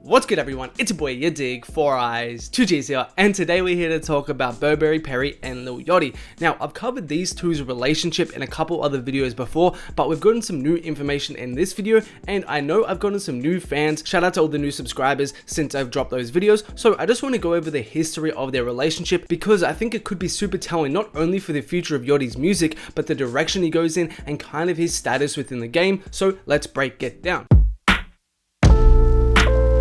What's good everyone, it's your boy yadiiiigg, 4 eyes, 2 G's here, and today we're here to talk about Burberry Perry and Lil Yachty. Now, I've covered these two's relationship in a couple other videos before, but we've gotten some new information in this video, and I know I've gotten some new fans. Shout out to all the new subscribers since I've dropped those videos. So I just want to go over the history of their relationship because I think it could be super telling, not only for the future of Yachty's music, but the direction he goes in and kind of his status within the game. So let's break it down.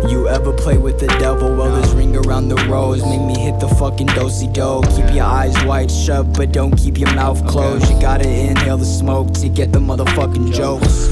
You ever play with the devil? Well, this ring around the rose make me hit the fucking do-si-do. Keep your eyes wide shut, but don't keep your mouth closed. You gotta inhale the smoke to get the motherfucking jokes.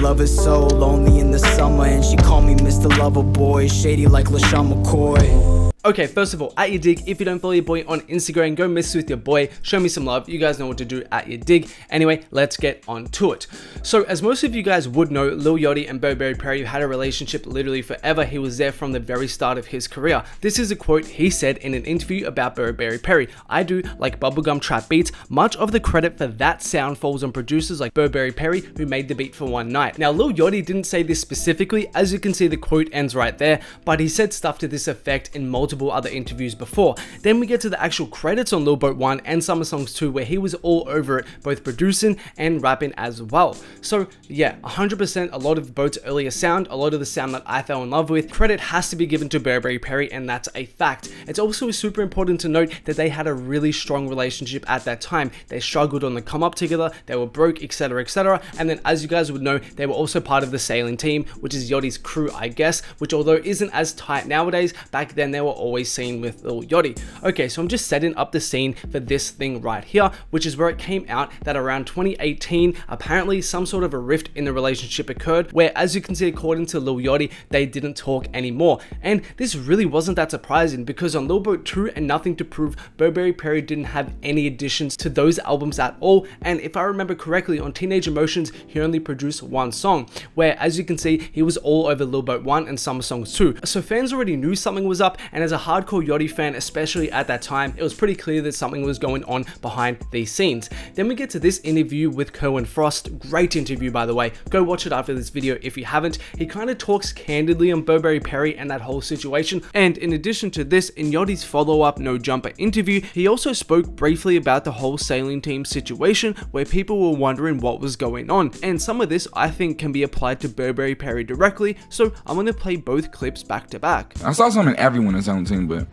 Love is so lonely in the summer, and she called me Mr. Loverboy, shady like LaShawn McCoy. Okay, first of all, at yadiiiigg, if you don't follow your boy on Instagram, go mess with your boy, show me some love. You guys know what to do at yadiiiigg. Anyway, let's get on to it. So, as most of you guys would know, Lil Yachty and Burberry Perry had a relationship literally forever. He was there from the very start of his career. This is a quote he said in an interview about Burberry Perry. "I do like bubblegum trap beats. Much of the credit for that sound falls on producers like Burberry Perry, who made the beat for one night." Now, Lil Yachty didn't say this specifically. As you can see, the quote ends right there, but he said stuff to this effect in multiple other interviews before. Then we get to the actual credits on Lil Boat 1 and Summer Songs 2, where he was all over it, both producing and rapping as well. So yeah, 100% a lot of Boat's earlier sound, a lot of the sound that I fell in love with, credit has to be given to Burberry Perry, and that's a fact. It's also super important to note that they had a really strong relationship at that time. They struggled on the come up together, they were broke, etc, etc, and then as you guys would know, they were also part of the sailing team, which is Yachty's crew, I guess, which although isn't as tight nowadays, back then they were always seen with Lil Yachty. Okay, so I'm just setting up the scene for this thing right here, which is where it came out that around 2018, apparently some sort of a rift in the relationship occurred, where as you can see, according to Lil Yachty, they didn't talk anymore. And this really wasn't that surprising because on Lil Boat 2 and Nothing to Prove, Burberry Perry didn't have any additions to those albums at all, and if I remember correctly, on Teenage Emotions, he only produced one song, where as you can see, he was all over Lil Boat 1 and Summer Songs 2. So fans already knew something was up, and as a hardcore Yachty fan, especially at that time, it was pretty clear that something was going on behind these scenes. Then we get to this interview with Cohen Frost. Great interview, by the way. Go watch it after this video if you haven't. He kind of talks candidly on Burberry Perry and that whole situation. And in addition to this, in Yachty's follow-up No Jumper interview, he also spoke briefly about the whole sailing team situation, where people were wondering what was going on. And some of this I think can be applied to Burberry Perry directly, so I'm going to play both clips back to back. I saw something in everyone on his own team, but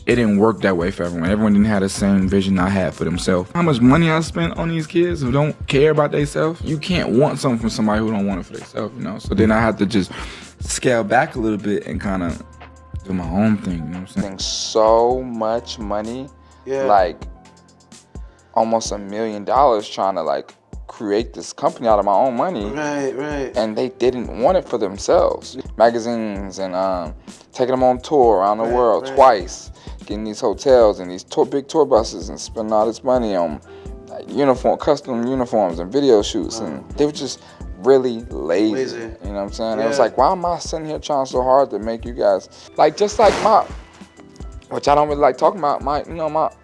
it didn't work that way for everyone. Everyone didn't have the same vision I had for themselves. How much money I spent on these kids who don't care about themselves? You can't want something from somebody who don't want it for themselves, you know? So then I had to just scale back a little bit and kind of do my own thing, you know what I'm saying? So much money, like almost $1 million trying to like create this company out of my own money. Right. And they didn't want it for themselves. Magazines and taking them on tour around the world twice. Getting these hotels and these big tour buses and spending all this money on like, custom uniforms and video shoots, and they were just really lazy. You know what I'm saying? It was like, why am I sitting here trying so hard to make you guys like just like which I don't really like talking about, my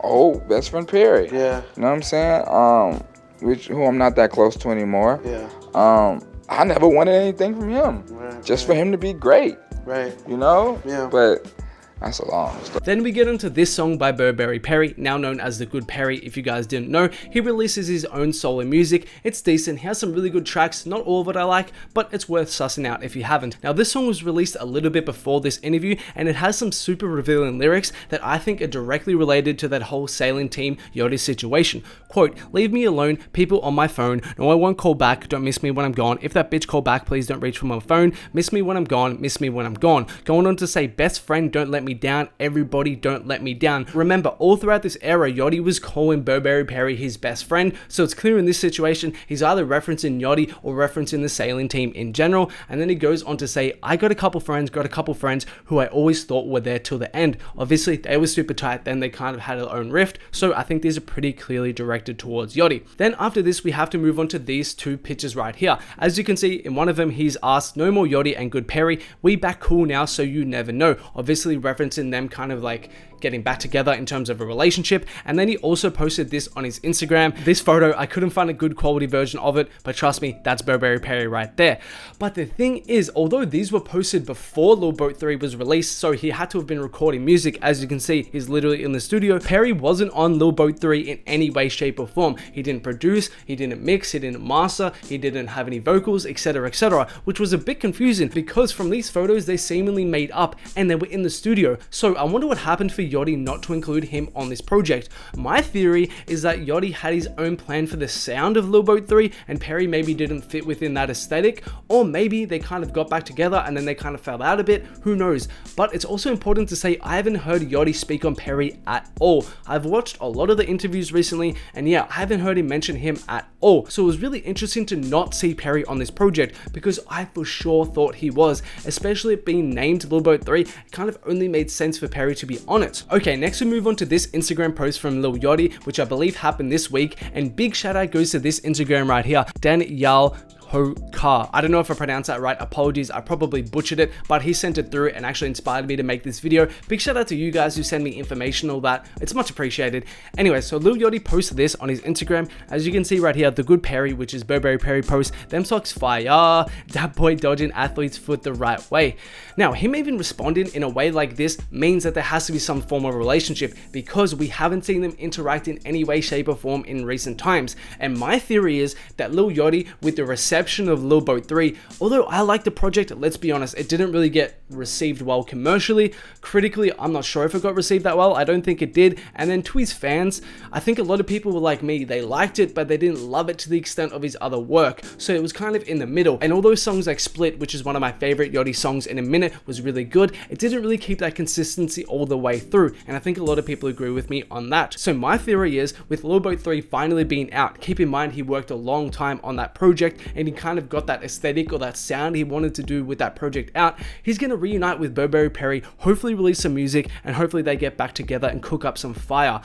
old best friend Perry. Yeah. You know what I'm saying? Who I'm not that close to anymore. Yeah. I never wanted anything from him. Just for him to be great. Right. You know? Yeah. But that's a long story. Then we get into this song by Burberry Perry, now known as TheGoodPerry. If you guys didn't know, he releases his own solo music. It's decent, he has some really good tracks, not all of it I like, but it's worth sussing out if you haven't. Now this song was released a little bit before this interview, and it has some super revealing lyrics that I think are directly related to that whole sailing team Yachty situation. Quote, "Leave me alone, people on my phone, no I won't call back, don't miss me when I'm gone, if that bitch call back please don't reach for my phone, miss me when I'm gone, miss me when I'm gone." Going on to say, "Best friend, don't let me down, everybody don't let me down." Remember, all throughout this era, Yachty was calling Burberry Perry his best friend, so it's clear in this situation he's either referencing Yachty or referencing the sailing team in general. And then he goes on to say, "I got a couple friends who I always thought were there till the end." Obviously they were super tight, then they kind of had their own rift, so I think these are pretty clearly directed towards Yachty. Then after this we have to move on to these two pictures right here. As you can see, in one of them he's asked, "No more Yachty and TheGoodPerry, we back cool now so you never know," obviously referencing them kind of like getting back together in terms of a relationship. And then he also posted this on his Instagram. This photo, I couldn't find a good quality version of it, but trust me, that's Burberry Perry right there. But the thing is, although these were posted before Lil Boat 3 was released, so he had to have been recording music. As you can see, he's literally in the studio. Perry wasn't on Lil Boat 3 in any way, shape, or form. He didn't produce, he didn't mix, he didn't master, he didn't have any vocals, etc, etc, which was a bit confusing because from these photos they seemingly made up and they were in the studio. So I wonder what happened for Yachty not to include him on this project. My theory is that Yachty had his own plan for the sound of Lil Boat 3 and Perry maybe didn't fit within that aesthetic, or maybe they kind of got back together and then they kind of fell out a bit, who knows. But it's also important to say I haven't heard Yachty speak on Perry at all. I've watched a lot of the interviews recently and yeah, I haven't heard him mention him at all. So it was really interesting to not see Perry on this project because I for sure thought he was, especially it being named Lil Boat 3. It kind of only made sense for Perry to be on it. Okay, next we move on to this Instagram post from Lil Yachty, which I believe happened this week, and big shout out goes to this Instagram right here, Daniel Hokar. I don't know if I pronounced that right, apologies, I probably butchered it, but he sent it through and actually inspired me to make this video. Big shout out to you guys who send me information, all that, it's much appreciated. Anyway, so Lil Yachty posted this on his Instagram. As you can see right here, TheGoodPerry, which is Burberry Perry post, them socks fire, that boy dodging athlete's foot the right way. Now, him even responding in a way like this means that there has to be some form of relationship because we haven't seen them interact in any way, shape, or form in recent times. And my theory is that Lil Yachty, with the reception of Lil Boat 3, although I like the project, let's be honest, it didn't really get received well commercially. Critically, I'm not sure if it got received that well. I don't think it did. And then to his fans, I think a lot of people were like me. They liked it, but they didn't love it to the extent of his other work. So it was kind of in the middle. And although songs like Split, which is one of my favorite Yachty songs in a minute, was really good, it didn't really keep that consistency all the way through. And I think a lot of people agree with me on that. So my theory is, with Lil Boat 3 finally being out, keep in mind he worked a long time on that project and he kind of got that aesthetic or that sound he wanted to do with that project out. He's going to reunite with Burberry Perry, hopefully release some music, and hopefully they get back together and cook up some fire.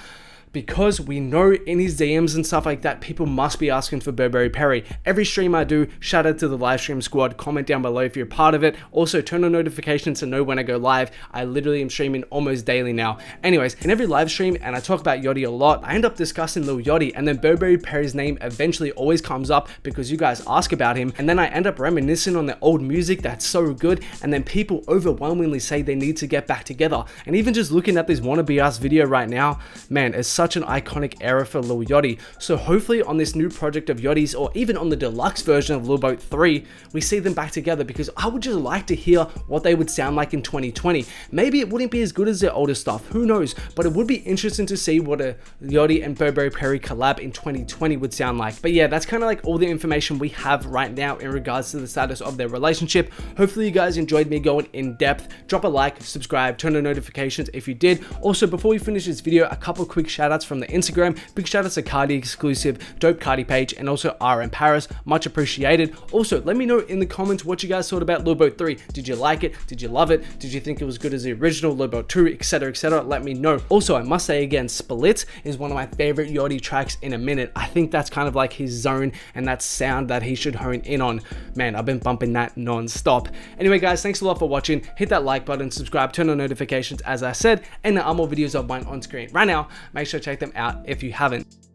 Because we know in his DMs and stuff like that, people must be asking for Burberry Perry. Every stream I do, shout out to the live stream squad, comment down below if you're a part of it. Also, turn on notifications to know when I go live. I literally am streaming almost daily now. Anyways, in every live stream, and I talk about Yachty a lot, I end up discussing Lil Yachty, and then Burberry Perry's name eventually always comes up because you guys ask about him, and then I end up reminiscing on the old music that's so good, and then people overwhelmingly say they need to get back together. And even just looking at this Wanna Be Us video right now, man, it's such an iconic era for Lil Yachty. So hopefully on this new project of Yachty's, or even on the deluxe version of Lil Boat 3, we see them back together, because I would just like to hear what they would sound like in 2020. Maybe it wouldn't be as good as their older stuff, who knows, but it would be interesting to see what a Yachty and Burberry Perry collab in 2020 would sound like. But yeah, that's kind of like all the information we have right now in regards to the status of their relationship. Hopefully you guys enjoyed me going in depth. Drop a like, subscribe, turn on notifications if you did. Also, before we finish this video, a couple quick shout outs from the Instagram. Big shout outs to Cardi exclusive, Dope Cardi page, and also RM Paris, much appreciated. Also, let me know in the comments what you guys thought about Lil Boat 3. Did you like it? Did you love it? Did you think it was good as the original Lil Boat 2, etc, etc? Let me know. Also, I must say again, Split is one of my favorite Yachty tracks in a minute. I think that's kind of like his zone and that sound that he should hone in on. Man, I've been bumping that non-stop. Anyway guys, thanks a lot for watching. Hit that like button, subscribe, turn on notifications as I said, and there are more videos of mine on screen right now. Make sure to check them out if you haven't.